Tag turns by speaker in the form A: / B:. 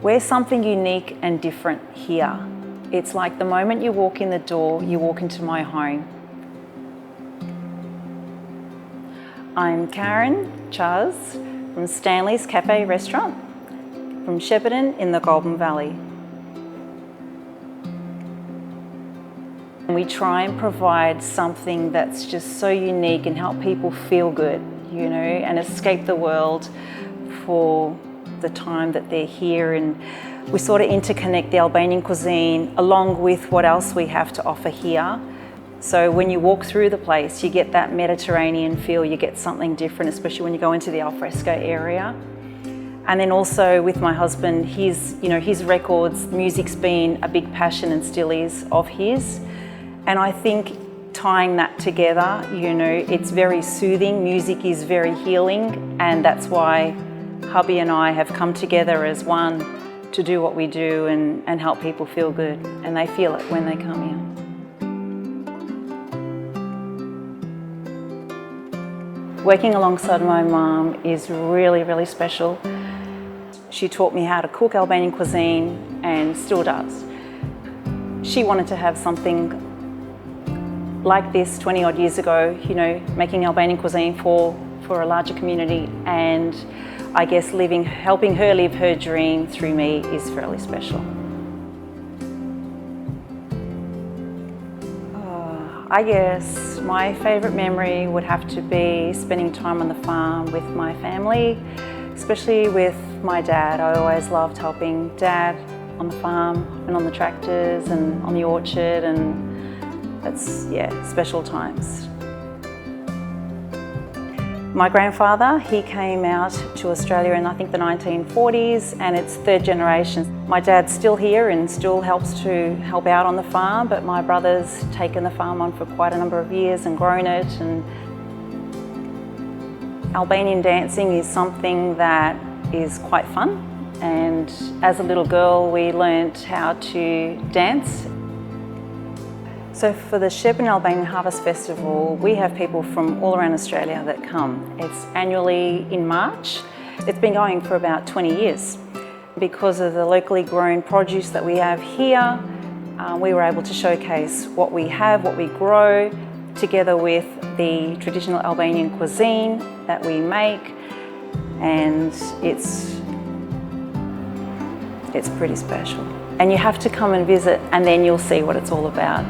A: We're something unique and different here. It's like the moment you walk in the door, you walk into my home. I'm Karen Chuz from Stanley's Café restaurant from Shepparton in the Goulburn Valley. We try and provide something that's just so unique and help people feel good, you know, and escape the world for the time that they're here. And we sort of interconnect the Albanian cuisine along with what else we have to offer here. So when you walk through the place, you get that Mediterranean feel, you get something different, especially when you go into the alfresco area. And then also with my husband, his records, music's been a big passion and still is of his. And I think tying that together, you know, it's very soothing, music is very healing, and that's why hubby and I have come together as one to do what we do and help people feel good, and they feel it when they come here. Working alongside my mum is really, really special. She taught me how to cook Albanian cuisine and still does. She wanted to have something like this 20 odd years ago, you know, making Albanian cuisine for a larger community, and I guess helping her live her dream through me is fairly special. I guess my favourite memory would have to be spending time on the farm with my family, especially with my dad. I always loved helping Dad on the farm and on the tractors and on the orchard, and that's, yeah, special times. My grandfather, he came out to Australia in I think the 1940s, and it's third generation. My dad's still here and still helps out on the farm, but my brother's taken the farm on for quite a number of years and grown it. And Albanian dancing is something that is quite fun, and as a little girl we learnt how to dance. So for the Shepparton Albanian Harvest Festival, we have people from all around Australia that come. It's annually in March. It's been going for about 20 years. Because of the locally grown produce that we have here, we were able to showcase what we have, what we grow, together with the traditional Albanian cuisine that we make, and it's pretty special. And you have to come and visit, and then you'll see what it's all about.